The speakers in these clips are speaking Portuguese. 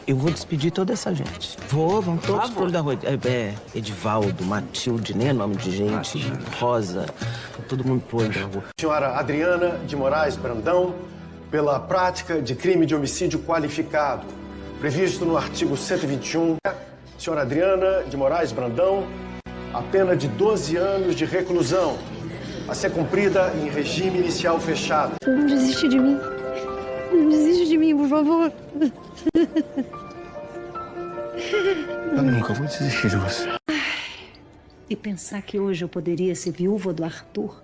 Eu vou despedir toda essa gente. Vão todos pro olho da rua. Edivaldo, Matilde, nem é nome de gente. Rosa, todo mundo pro olho da rua. Senhora Adriana de Moraes Brandão, pela prática de crime de homicídio qualificado, previsto no artigo 121. Senhora Adriana de Moraes Brandão, a pena de 12 anos de reclusão, a ser cumprida em regime inicial fechado. Não desiste de mim. Não desiste de mim, por favor. Eu nunca vou desistir de você. E pensar que hoje eu poderia ser viúva do Arthur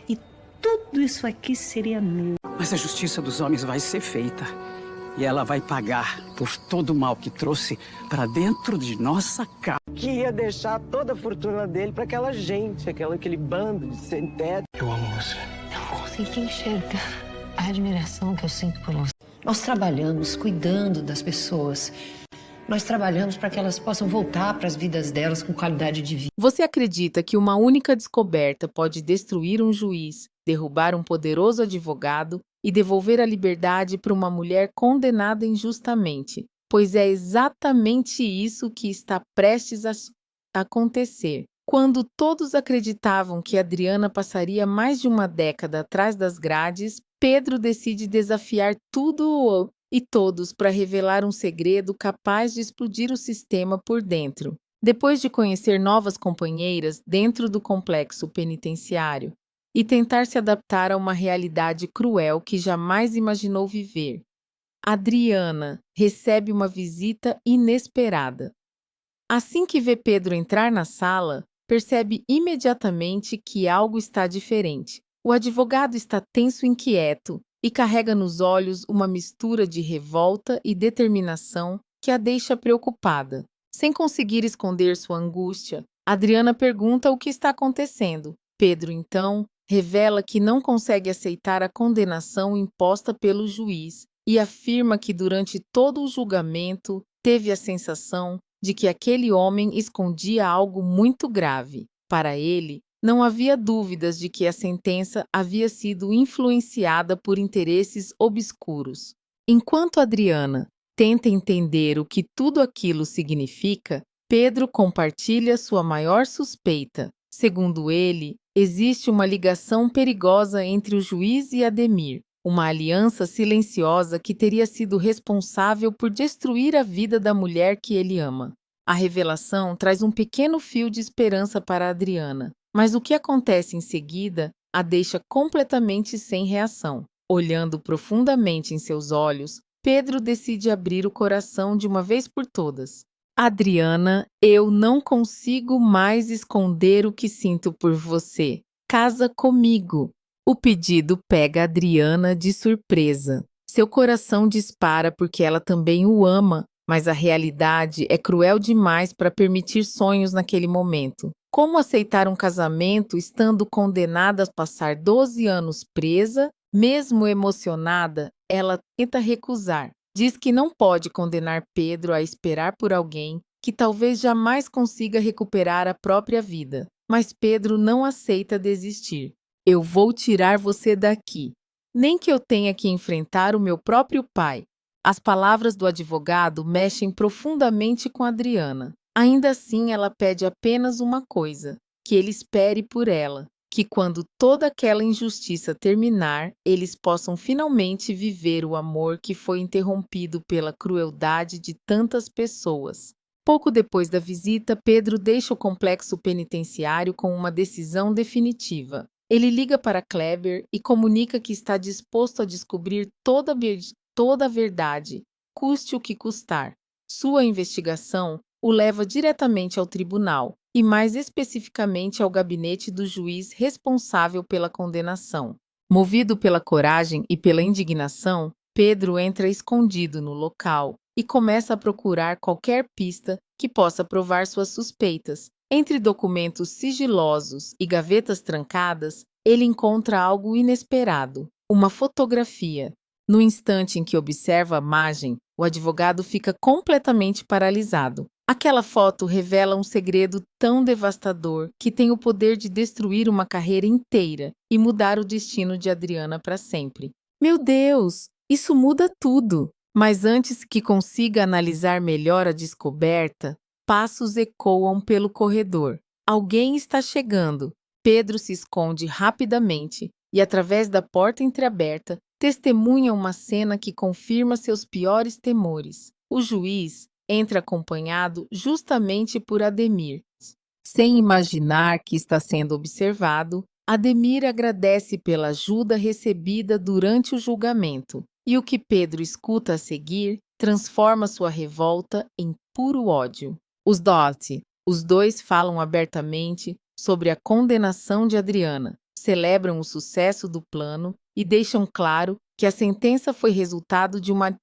e tudo isso aqui seria meu. Mas a justiça dos homens vai ser feita. E ela vai pagar por todo o mal que trouxe para dentro de nossa casa. Que ia deixar toda a fortuna dele para aquela gente, aquele bando de sem teto. Eu amo você. Não consigo enxergar a admiração que eu sinto por você. Nós trabalhamos cuidando das pessoas. Nós trabalhamos para que elas possam voltar para as vidas delas com qualidade de vida. Você acredita que uma única descoberta pode destruir um juiz, derrubar um poderoso advogado e devolver a liberdade para uma mulher condenada injustamente? Pois é exatamente isso que está prestes a acontecer. Quando todos acreditavam que Adriana passaria mais de uma década atrás das grades, Pedro decide desafiar tudo e todos para revelar um segredo capaz de explodir o sistema por dentro. Depois de conhecer novas companheiras dentro do complexo penitenciário e tentar se adaptar a uma realidade cruel que jamais imaginou viver, Adriana recebe uma visita inesperada. Assim que vê Pedro entrar na sala, percebe imediatamente que algo está diferente. O advogado está tenso e inquieto e carrega nos olhos uma mistura de revolta e determinação que a deixa preocupada. Sem conseguir esconder sua angústia, Adriana pergunta o que está acontecendo. Pedro, então, revela que não consegue aceitar a condenação imposta pelo juiz e afirma que durante todo o julgamento teve a sensação de que aquele homem escondia algo muito grave. Para ele, não havia dúvidas de que a sentença havia sido influenciada por interesses obscuros. Enquanto Adriana tenta entender o que tudo aquilo significa, Pedro compartilha sua maior suspeita. Segundo ele, existe uma ligação perigosa entre o juiz e Ademir, uma aliança silenciosa que teria sido responsável por destruir a vida da mulher que ele ama. A revelação traz um pequeno fio de esperança para Adriana, mas o que acontece em seguida a deixa completamente sem reação. Olhando profundamente em seus olhos, Pedro decide abrir o coração de uma vez por todas. Adriana, eu não consigo mais esconder o que sinto por você. Casa comigo. O pedido pega Adriana de surpresa. Seu coração dispara porque ela também o ama, mas a realidade é cruel demais para permitir sonhos naquele momento. Como aceitar um casamento estando condenada a passar 12 anos presa? Mesmo emocionada, ela tenta recusar. Diz que não pode condenar Pedro a esperar por alguém que talvez jamais consiga recuperar a própria vida. Mas Pedro não aceita desistir. Eu vou tirar você daqui. Nem que eu tenha que enfrentar o meu próprio pai. As palavras do advogado mexem profundamente com Adriana. Ainda assim, ela pede apenas uma coisa: que ele espere por ela, que quando toda aquela injustiça terminar, eles possam finalmente viver o amor que foi interrompido pela crueldade de tantas pessoas. Pouco depois da visita, Pedro deixa o complexo penitenciário com uma decisão definitiva. Ele liga para Kleber e comunica que está disposto a descobrir toda a verdade, custe o que custar. Sua investigação o leva diretamente ao tribunal e, mais especificamente, ao gabinete do juiz responsável pela condenação. Movido pela coragem e pela indignação, Pedro entra escondido no local e começa a procurar qualquer pista que possa provar suas suspeitas. Entre documentos sigilosos e gavetas trancadas, ele encontra algo inesperado: uma fotografia. No instante em que observa a imagem, o advogado fica completamente paralisado. Aquela foto revela um segredo tão devastador que tem o poder de destruir uma carreira inteira e mudar o destino de Adriana para sempre. Meu Deus, isso muda tudo! Mas antes que consiga analisar melhor a descoberta, passos ecoam pelo corredor. Alguém está chegando. Pedro se esconde rapidamente e, através da porta entreaberta, testemunha uma cena que confirma seus piores temores. O juiz entra acompanhado justamente por Ademir. Sem imaginar que está sendo observado, Ademir agradece pela ajuda recebida durante o julgamento, e o que Pedro escuta a seguir transforma sua revolta em puro ódio. Os dois falam abertamente sobre a condenação de Adriana, celebram o sucesso do plano e deixam claro que a sentença foi resultado de uma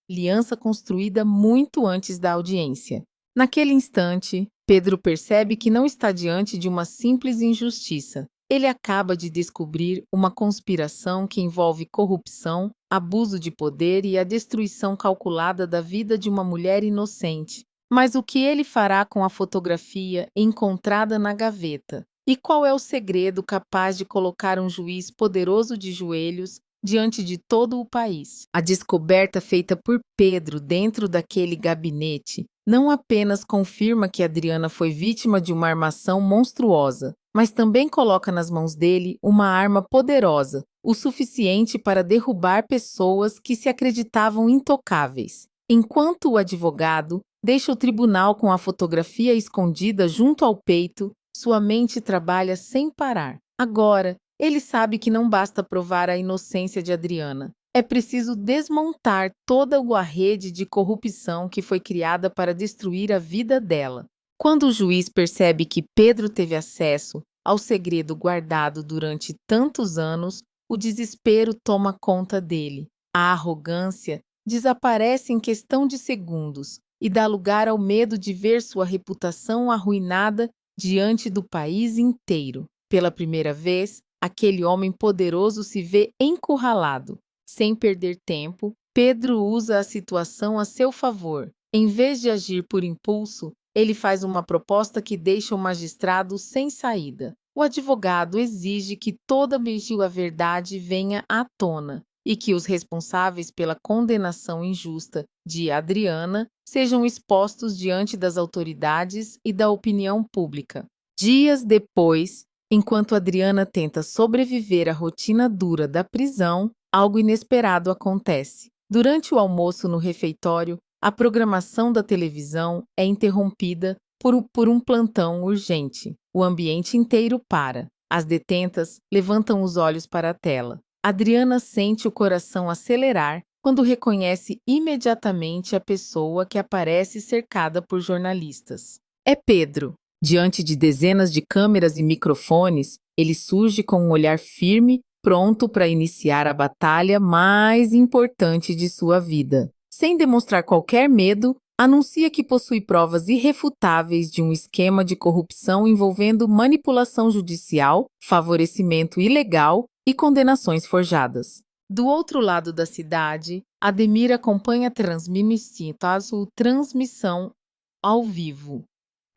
aliança construída muito antes da audiência. Naquele instante, Pedro percebe que não está diante de uma simples injustiça. Ele acaba de descobrir uma conspiração que envolve corrupção, abuso de poder e a destruição calculada da vida de uma mulher inocente. Mas o que ele fará com a fotografia encontrada na gaveta? E qual é o segredo capaz de colocar um juiz poderoso de joelhos diante de todo o país? A descoberta feita por Pedro dentro daquele gabinete não apenas confirma que Adriana foi vítima de uma armação monstruosa, mas também coloca nas mãos dele uma arma poderosa, o suficiente para derrubar pessoas que se acreditavam intocáveis. Enquanto o advogado deixa o tribunal com a fotografia escondida junto ao peito, sua mente trabalha sem parar. Agora, ele sabe que não basta provar a inocência de Adriana. É preciso desmontar toda a rede de corrupção que foi criada para destruir a vida dela. Quando o juiz percebe que Pedro teve acesso ao segredo guardado durante tantos anos, o desespero toma conta dele. A arrogância desaparece em questão de segundos e dá lugar ao medo de ver sua reputação arruinada diante do país inteiro. Pela primeira vez, aquele homem poderoso se vê encurralado. Sem perder tempo, Pedro usa a situação a seu favor. Em vez de agir por impulso, ele faz uma proposta que deixa o magistrado sem saída. O advogado exige que toda a verdade venha à tona e que os responsáveis pela condenação injusta de Adriana sejam expostos diante das autoridades e da opinião pública. Dias depois, enquanto Adriana tenta sobreviver à rotina dura da prisão, algo inesperado acontece. Durante o almoço no refeitório, a programação da televisão é interrompida por um plantão urgente. O ambiente inteiro para. As detentas levantam os olhos para a tela. Adriana sente o coração acelerar quando reconhece imediatamente a pessoa que aparece cercada por jornalistas. É Pedro. Diante de dezenas de câmeras e microfones, ele surge com um olhar firme, pronto para iniciar a batalha mais importante de sua vida. Sem demonstrar qualquer medo, anuncia que possui provas irrefutáveis de um esquema de corrupção envolvendo manipulação judicial, favorecimento ilegal e condenações forjadas. Do outro lado da cidade, Ademir acompanha a transmissão ao vivo.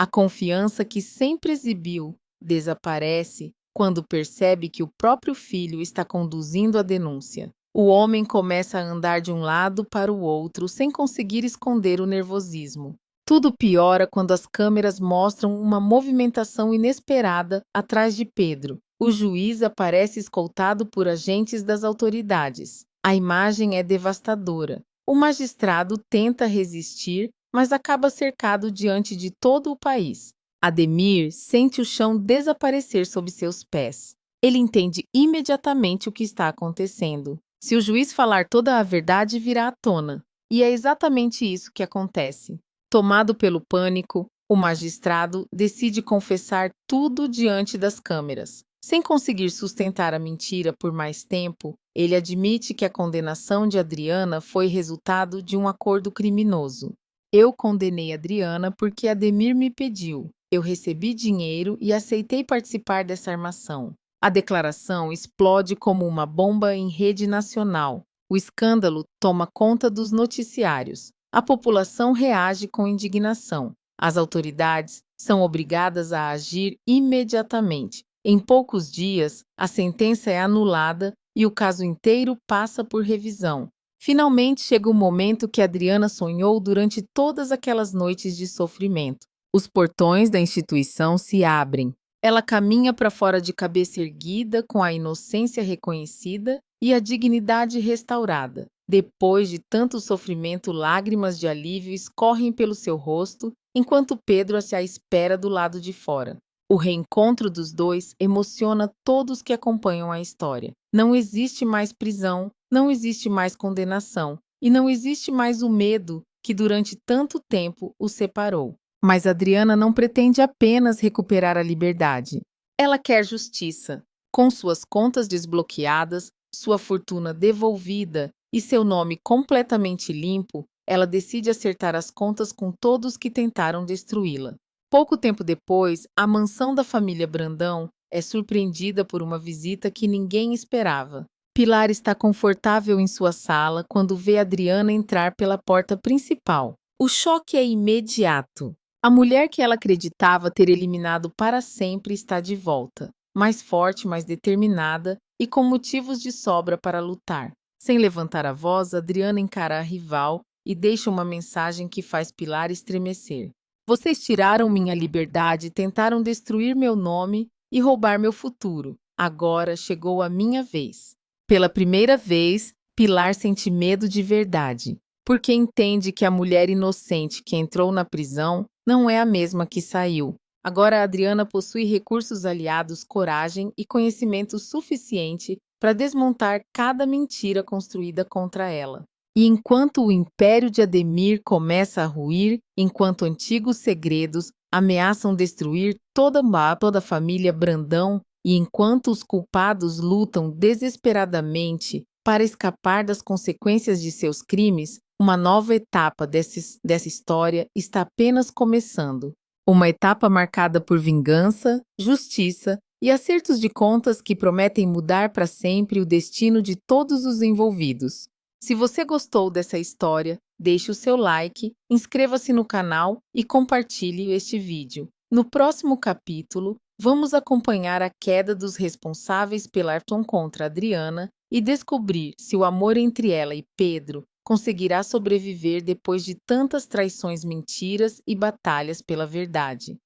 A confiança que sempre exibiu desaparece quando percebe que o próprio filho está conduzindo a denúncia. O homem começa a andar de um lado para o outro sem conseguir esconder o nervosismo. Tudo piora quando as câmeras mostram uma movimentação inesperada atrás de Pedro. O juiz aparece escoltado por agentes das autoridades. A imagem é devastadora. O magistrado tenta resistir, mas acaba cercado diante de todo o país. Ademir sente o chão desaparecer sob seus pés. Ele entende imediatamente o que está acontecendo. Se o juiz falar toda a verdade, virá à tona. E é exatamente isso que acontece. Tomado pelo pânico, o magistrado decide confessar tudo diante das câmeras. Sem conseguir sustentar a mentira por mais tempo, ele admite que a condenação de Adriana foi resultado de um acordo criminoso. Eu condenei Adriana porque Ademir me pediu. Eu recebi dinheiro e aceitei participar dessa armação. A declaração explode como uma bomba em rede nacional. O escândalo toma conta dos noticiários. A população reage com indignação. As autoridades são obrigadas a agir imediatamente. Em poucos dias, a sentença é anulada e o caso inteiro passa por revisão. Finalmente chega o momento que Adriana sonhou durante todas aquelas noites de sofrimento. Os portões da instituição se abrem. Ela caminha para fora de cabeça erguida, com a inocência reconhecida e a dignidade restaurada. Depois de tanto sofrimento, lágrimas de alívio escorrem pelo seu rosto, enquanto Pedro se espera do lado de fora. O reencontro dos dois emociona todos que acompanham a história. Não existe mais prisão, não existe mais condenação e não existe mais o medo que durante tanto tempo os separou. Mas Adriana não pretende apenas recuperar a liberdade. Ela quer justiça. Com suas contas desbloqueadas, sua fortuna devolvida e seu nome completamente limpo, ela decide acertar as contas com todos que tentaram destruí-la. Pouco tempo depois, a mansão da família Brandão é surpreendida por uma visita que ninguém esperava. Pilar está confortável em sua sala quando vê Adriana entrar pela porta principal. O choque é imediato. A mulher que ela acreditava ter eliminado para sempre está de volta, mais forte, mais determinada e com motivos de sobra para lutar. Sem levantar a voz, Adriana encara a rival e deixa uma mensagem que faz Pilar estremecer. Vocês tiraram minha liberdade, tentaram destruir meu nome e roubar meu futuro. Agora chegou a minha vez. Pela primeira vez, Pilar sente medo de verdade, porque entende que a mulher inocente que entrou na prisão não é a mesma que saiu. Agora Adriana possui recursos aliados, coragem e conhecimento suficiente para desmontar cada mentira construída contra ela. E enquanto o império de Ademir começa a ruir, enquanto antigos segredos ameaçam destruir toda a família Brandão e enquanto os culpados lutam desesperadamente para escapar das consequências de seus crimes, uma nova etapa dessa história está apenas começando. Uma etapa marcada por vingança, justiça e acertos de contas que prometem mudar para sempre o destino de todos os envolvidos. Se você gostou dessa história, deixe o seu like, inscreva-se no canal e compartilhe este vídeo. No próximo capítulo, vamos acompanhar a queda dos responsáveis pela Arton contra Adriana e descobrir se o amor entre ela e Pedro conseguirá sobreviver depois de tantas traições, mentiras e batalhas pela verdade.